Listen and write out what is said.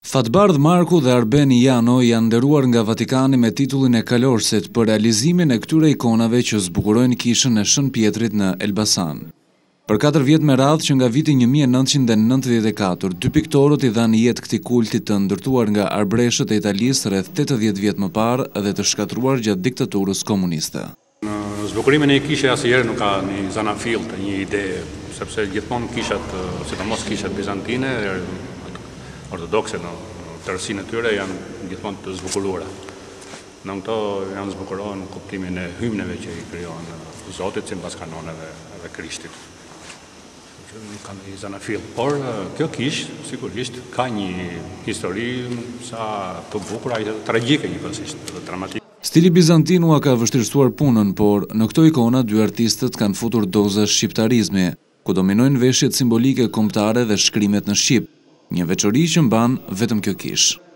Fatbardh Marku dhe Arbeni Jano janë nderuar nga Vatikani me titullin e kalorësit për realizimin e këtyre ikonave që zbukurojnë kishën e Shën Pjetrit në Elbasan. Për 4 vjet me radhë që nga viti 1994, dy piktorët i dhanë jetë këtij kulti të ndërtuar nga arbreshët e Italisë rreth 80 vjet më parë dhe të shkatruar gjatë diktaturës komuniste. Zbukurimin e kishës asnjëherë nuk ka një zanafill të një ide, sepse gjithmonë kishat, sidomos kishat bizantine, ortodokse në tërësinë e tyre janë gjithmonë të zbukuruara. Në këto janë zbukuruar në kuptimin e hymneve që i krijon Zotit sipas kanoneve dhe Krishtit. Nuk ka një zanafill, por kjo kishë sigurisht ka një histori sa të bukur dhe tragjike njëkohësisht, dhe dramatike. Stili bizantin u ka vështirësuar punën, por në këto ikona dy artistët kanë futur doza shqiptarizmi, ku dominojnë veshjet simbolike kombëtare dhe shkrimet në shqip, një veçori që mban vetëm kjo kishë.